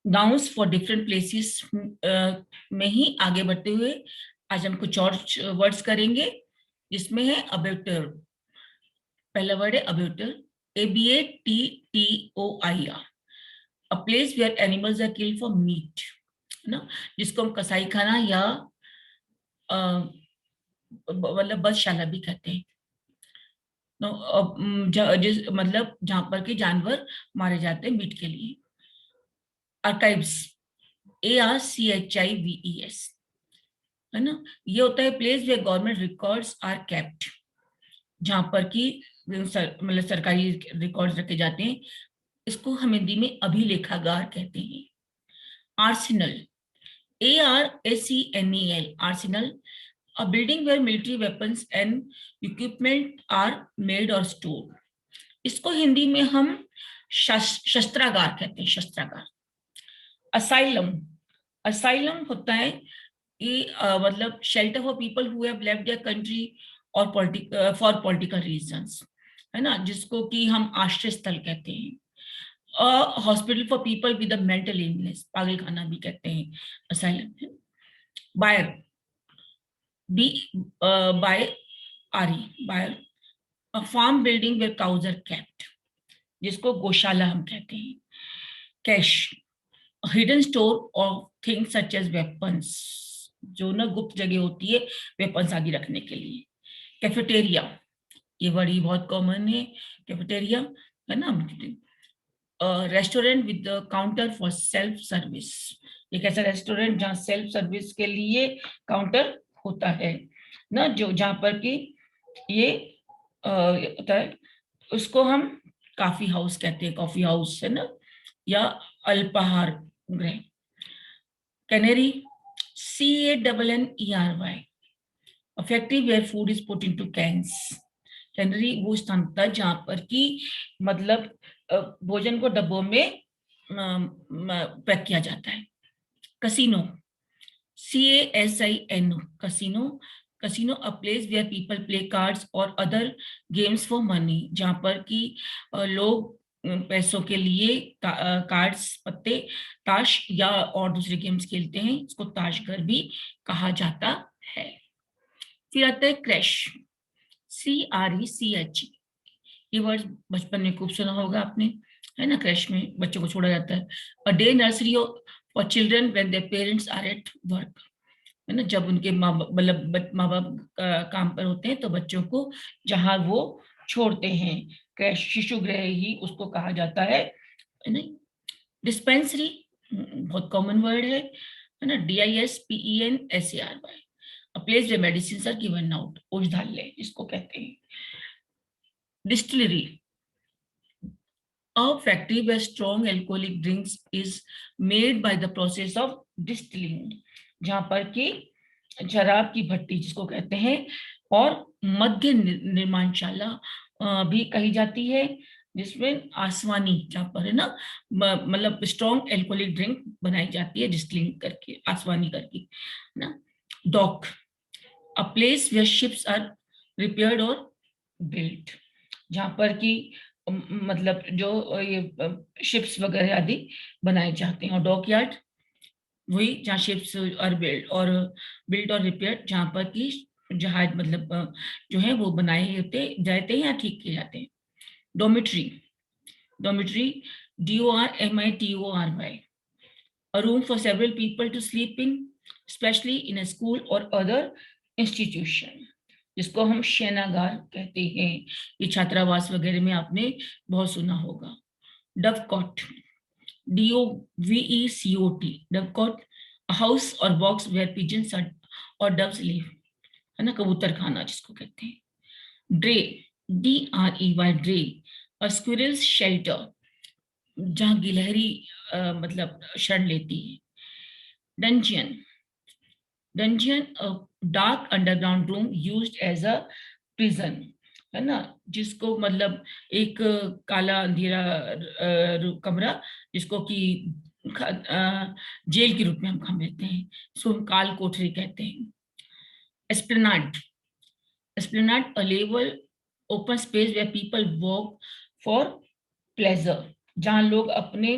Nouns for different places में ही आगे बढ़ते हुए आज हम कुछ और वर्ड्स करेंगे, जिसमें है अबेटर। पहला वर्ड है abattoir, ABATTOIR, a place where animals are killed for meat, है ना, जिसको हम कसाई खाना या मतलब बधशाला भी कहते हैं। नो, जिस मतलब जहां पर के जानवर मारे जाते हैं मीट के लिए। आर्काइव्स, ARCHIVES, है ना, ये होता है place where government records are kept, जहां पर की मतलब सरकारी रिकॉर्ड्स रखे जाते हैं। इसको हम हिंदी में अभिलेखागार कहते हैं। Arsenal, ARSENEL, Arsenal, a building where military weapons and equipment are made or stored. इसको हिंदी में हम शस्त्रागार कहते हैं, शस्त्रागार। असाइलम, असाइलम होता है कि मतलब shelter for people who have left their country और फॉर पॉलिटिकल रीजंस, है ना, जिसको कि हम आश्रय स्थल कहते हैं। Hospital for people with a mental illness, पागल खाना भी कहते हैं asylum. Byre, B Y R, byre, a farm building where cows are kept, जिसको गौशाला हम कहते हैं। Cache, hidden store of things such as weapons, जो ना गुप्त जगह होती है वेपन्स आदि रखने के लिए। कैफेटेरिया, ये बड़ी बहुत कॉमन है, कैफेटेरिया, है ना, restaurant with counter for self service, एक ऐसा रेस्टोरेंट जहाँ सेल्फ सर्विस के लिए काउंटर होता है ना, जो जहाँ पर कि ये होता है, उसको हम कॉफी हाउस कहते हैं, कॉफी हाउस, है ना, या अल्पाहार गृह। Canary, CANNERY, a factory where food is put into cans. Canary वो स्थान होता है जहां पर कि मतलब भोजन को डब्बों में पैक किया जाता है। Casino, CASINO, casino, casino, a place where people play cards और अदर गेम्स फॉर मनी, जहां पर कि लोग पैसों के लिए कार्ड्स, पत्ते, ताश या और दूसरे गेम्स खेलते हैं। इसको ताशघर भी कहा जाता है। फिर आता है क्रैश, CRECH, ये वर्ड बचपन में खूब सुना होगा आपने, है ना, क्रैश में बच्चों को छोड़ा जाता है। A day nursery for children when their parents are at work, है ना, जब उनके मतलब माँ बाप काम पर होते हैं तो बच्चों को जहाँ वो छोड़ते हैं, क्रैश शिशु गृह ही उसको कहा जाता है ना। डिस्पेंसरी, बहुत कॉमन वर्ड है ना, DISPENSARY, a place where medicine are given out, औषधालय इसको कहते हैं। Distillery, a factory where strong alcoholic drinks is made by the process of distilling, जहां पर कि शराब की भट्टी जिसको कहते हैं, और मद्य निर्माणशाला भी कही जाती है, जिसमें आसवानी, जहां पर है ना, मतलब स्ट्रॉन्ग एल्कोहलिक ड्रिंक बनाई जाती है डिस्टिलिंग करके, आसवानी करके, है ना। Dock, a place where ships are repaired और बिल्ट, जहां पर कि मतलब जो ये शिप्स वगैरह आदि बनाए जाते हैं। और डॉक यार्ड, वही जहाँ शिप्स और बिल्ड और रिपेयर, जहाँ पर कि जहाज मतलब जो है वो बनाए होते जाते हैं या ठीक किए जाते हैं। डोमिट्री, डोमिट्री, DORMITORY, a room for several people to sleep in, especially in a school or other institution, जिसको हम शयनागार कहते हैं। ये छात्रावास वगैरह में आपने बहुत सुना होगा। डवकॉट, DOVECOT, डवकॉट, हाउस और बॉक्स वेयर पिजन्स और डव्स लिव, है ना, कबूतर खाना जिसको कहते हैं। ड्रे, DREY, ड्रे, और स्क्विरल्स शेल्टर, जहाँ गिलहरी मतलब शरण लेती है। Dungeon, dungeon, dark underground room used as a prison, है ना, जिसको मतलब एक काला अंधेरा कमरा, जिसको कि जेल के रूप में हम लेते हैं, इसको हम काल कोठरी कहते हैं। Esplanade, esplanade, a level open space where people walk for pleasure, जहाँ लोग अपने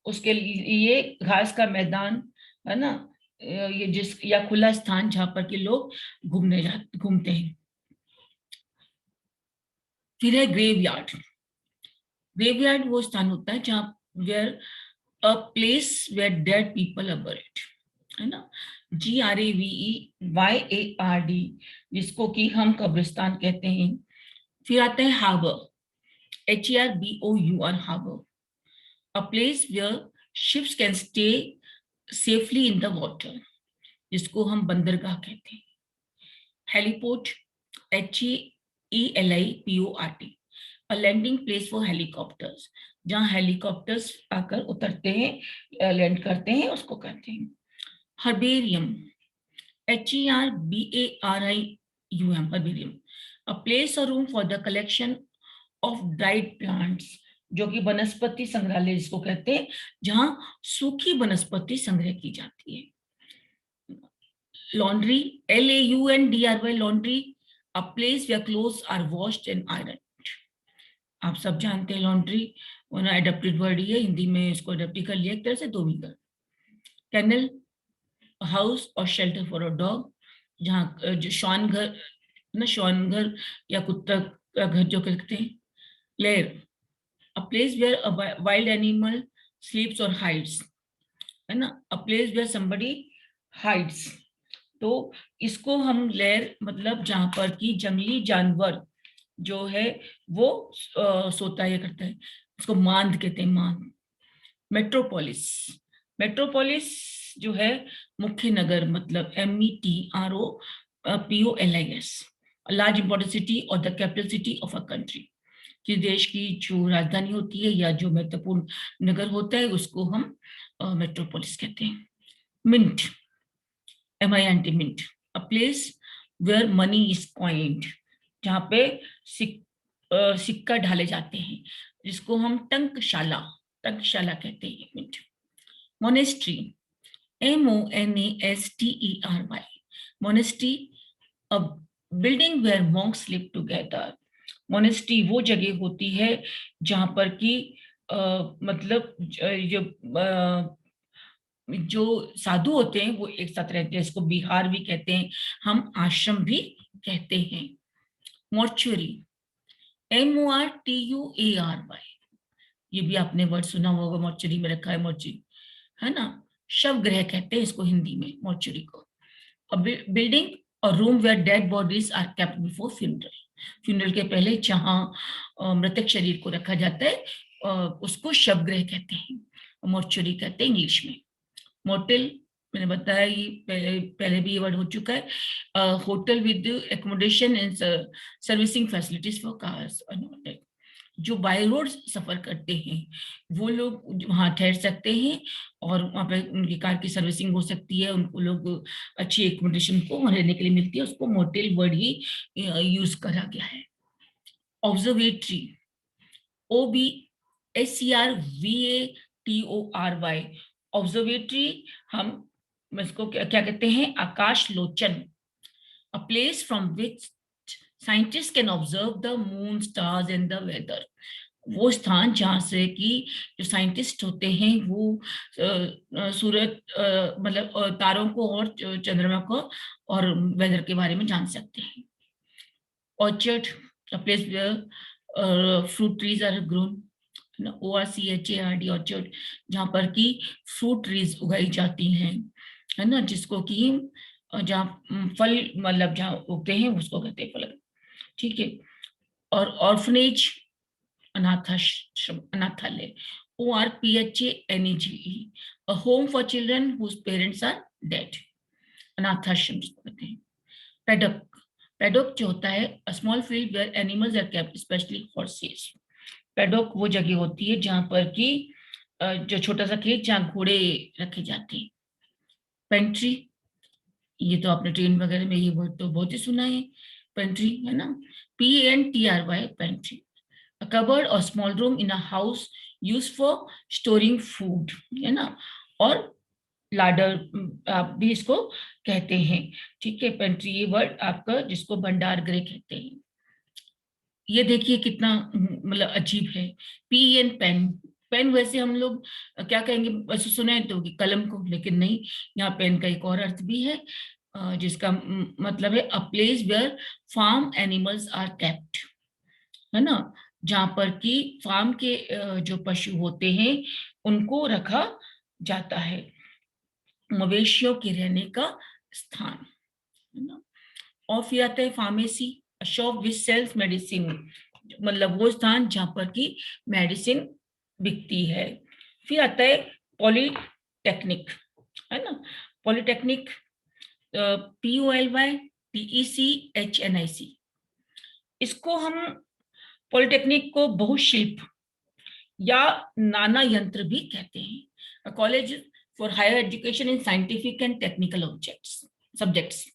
उसके लिए घास का मैदान, है ना, ये जिस या खुला स्थान जहां पर के लोग घूमते हैं। फिर है ग्रेवयार्ड। ग्रेवयार्ड वो स्थान होता है जहाँ where a place where dead people are buried, है ना, GRAVEYARD, जिसको कि हम कब्रिस्तान कहते हैं। फिर आता है harbour, HERBOUR, harbour, a place where ships can stay safely in the water, जिसको हम बंदरगाह कहते हैं। Heliport, HELIPORT, a landing place for helicopters, जहाँ हेलीकॉप्टर्स आकर उतरते हैं, लैंड करते हैं, उसको कहते हैं। Herbarium, HERBARIUM, herbarium, a place और room for the collection of dried plants, जो कि वनस्पति संग्रहालय जिसको कहते हैं, जहाँ सूखी वनस्पति संग्रह की जाती है। Laundry, LAUNDRY, laundry, a place where clothes are washed and iron. आप सब जानते हैं लॉन्ड्री, एडेप्टेड वर्ड ही है, हिंदी में इसको एडेप्ट कर लिया एक तरह से, धोबीघर। कैनल, हाउस और शेल्टर फॉर अ डॉग, जहाँ जो श्वान घर ना, श्वान घर या कुत्ता का घर जो कहते हैं। Lair, a place where a wild animal sleeps और हाइड्स, है ना, a place where somebody hides. तो इसको हम लेयर मतलब जहां पर की जंगली जानवर जो है वो सोता या करता है, उसको मांद कहते हैं, मांद। मेट्रोपोलिस, मेट्रोपोलिस जो है मुख्य नगर, मतलब METROPOLIS, लार्ज इंपॉर्टेंट सिटी और the capital city of a country, कि देश की जो राजधानी होती है या जो महत्वपूर्ण नगर होता है उसको हम मेट्रोपोलिस कहते हैं। Mint, MINT, mint, a place where money is coined, जहाँ पे सिक्का ढाले जाते हैं, जिसको हम टंकशाला, टंकशाला कहते हैं। Mint. Monastery, MONASTERY, monastery, a building where monks live together. Monastery वो जगह होती है जहाँ पर कि मतलब जो साधु होते हैं वो एक साथ रहते हैं, इसको बिहार भी कहते हैं, हम आश्रम भी कहते हैं। मॉर्चुरी, MORTUARY, ये भी आपने वर्ड सुना होगा, मॉर्चुरी में रखा है, मॉर्चुरी, है ना, शव गृह कहते हैं इसको हिंदी में, मॉर्चुरी को। बिल्डिंग और room where dead bodies are kept before funeral, funeral के पहले जहाँ मृतक शरीर को रखा जाता है उसको शवगृह कहते हैं, मॉर्चुरी कहते हैं इंग्लिश में। मोटेल, मैंने बताया ये पहले भी ये वर्ड हो चुका है। Hotel with accommodation and servicing facilities for cars, जो बाय रोड सफर करते हैं वो लोग वहाँ ठहर सकते हैं और वहाँ पे उनकी कार की सर्विसिंग हो सकती है, उनको लोग अच्छी एकोमोडेशन को वहाँ रहने के लिए मिलती है, उसको मोटेल वर्ड ही यूज करा गया है। ऑब्जर्वेटरी, OBSERVATORY, ऑब्जर्वेटरी, हम इसको क्या कहते हैं, आकाश लोचन, a place from which scientist can observe the moon, stars and the weather, वो स्थान जहाँ से कि जो साइंटिस्ट होते हैं वो सूरज मतलब तारों को और चंद्रमा को और वेदर के बारे में जान सकते हैं। Orchard, a place where fruit trees are grown, ORCHARD, orchard, जहाँ पर की फ्रूट ट्रीज उगाई जाती हैं, है ना, जिसको कि जहाँ फल मतलब जहाँ उगते हैं उसको कहते हैं फल, ठीक है। और ऑर्फनेज, अनाथाश्रम, अनाथालय, ORPHANEGE, a home for children whose parents are dead, अनाथाश्रम जिसको कहते हैं। पेडॉक, पेडॉक जो होता है a small field where animals are kept, specially horses. Paddock वो जगह होती है जहाँ पर कि जो छोटा सा खेत जहाँ घोड़े रखे जाते हैं। पेंट्री, ये तो आपने ट्रेन वगैरह में ये वर्ड तो बहुत ही सुना है, पेंट्री, है ना, PANTRY, pantry, a cupboard or small room in a house used for storing food, है ना, और लाडर आप भी इसको कहते हैं, ठीक है। पेंट्री ये वर्ड आपका जिसको भंडार गृह कहते हैं। ये देखिए कितना मतलब अजीब है, PEN, पेन, पेन वैसे हम लोग क्या कहेंगे, वैसे सुने हैं तो कि कलम को, लेकिन नहीं, यहाँ पेन का एक और अर्थ भी है, जिसका मतलब है a place where farm animals are kept, है ना, जहाँ पर कि फार्म के जो पशु होते हैं उनको रखा जाता है, मवेशियों के रहने का स्थान, है ना। और फिर आता है pharmacy, shop which sells medicine, मतलब वो स्थान जहाँ पर की मेडिसिन बिकती है। फिर आता है पॉलीटेक्निक, है ना, पॉलीटेक्निक, POLYTECHNIC, इसको हम पॉलिटेक्निक को बहुशिल्प या नाना यंत्र भी कहते हैं, college for higher education in scientific and technical objects subjects,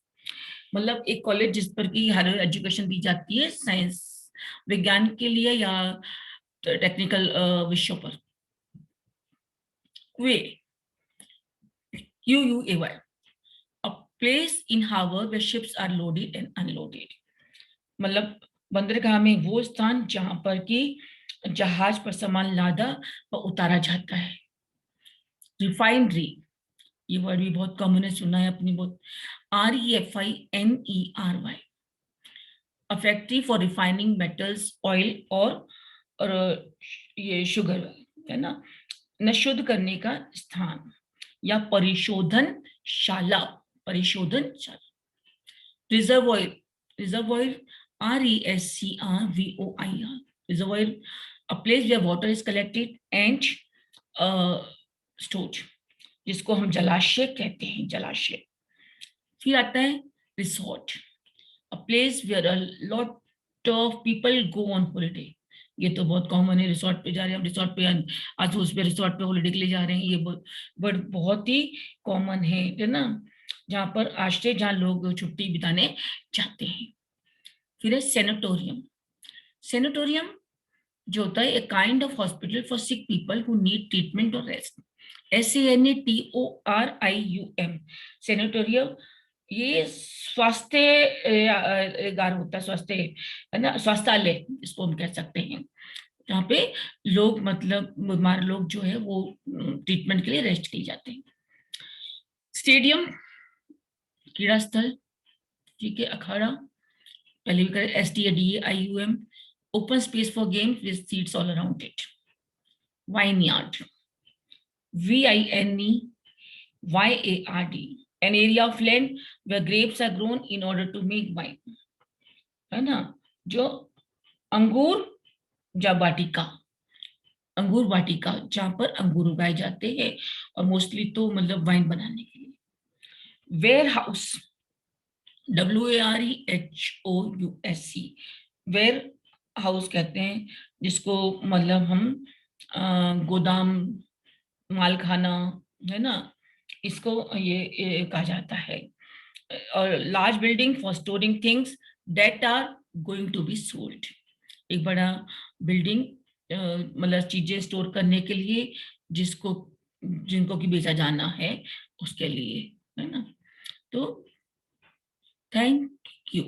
मतलब एक कॉलेज जिस पर की हायर एजुकेशन दी जाती है साइंस विज्ञान के लिए या टेक्निकल विषयों पर। क्वे, QUAY, a place in harbor where ships are loaded and unloaded, मतलब बंदरगाह में वो स्थान जहां पर कि जहाज पर सामान लादा व उतारा जाता है। रिफाइनरी, ये वर्ड भी बहुत कॉमन है, सुना है अपनी बहुत, REFINERY, a factory for refining metals, oil और ये शुगर, है ना, न शुद्ध करने का स्थान या परिशोधनशाला, परिशोधनशाला। Reservoir, reservoir, RESCRVOIR, reservoir, a place where water is collected and stored, जिसको हम जलाशय कहते हैं, जलाशय। फिर आता है resort, a place where a lot of people go on holiday, ये तो बहुत कॉमन है, रिसोर्ट पे जा रहे हैं हम, रिसोर्ट पे आज उस पे रिसोर्ट पे हॉलिडे के लिए जा रहे हैं, ये बहुत ही कॉमन है ना, जहाँ पर आश्रय, जहाँ लोग छुट्टी बिताने जाते हैं। फिर है सेनेटोरियम, सेनेटोरियम जो होता है a kind of hospital for sick people who need treatment और रेस्ट, SANATORIUM, सेनेटोरियम, ये स्वास्थ्य गार होता है, स्वास्थ्य, है ना, स्वास्थ्यालय इसको हम कह सकते हैं, जहाँ पे लोग, मतलब बीमार लोग जो है वो ट्रीटमेंट के लिए रेस्ट के लिए जाते हैं। स्टेडियम, क्रीड़ा स्थल, ठीक है, अखाड़ा, पहले भी करें, STADAIUM, open space for games with seats all around it. Vineyard, VINEYARD, an area of land where grapes are grown in order to make wine, है ना, जो अंगूर या वाटिका, अंगूर वाटिका, जहां पर अंगूर उगाए जाते हैं और मोस्टली तो मतलब वाइन बनाने के लिए। Warehouse, WAREHOUSE, warehouse कहते हैं जिसको मतलब हम गोदाम, मालखाना, है ना, इसको ये कहा जाता है। और large building for storing things that are going to be sold, एक बड़ा बिल्डिंग मतलब चीजें स्टोर करने के लिए, जिसको जिनको कि बेचा जाना है उसके लिए, है ना। तो थैंक यू।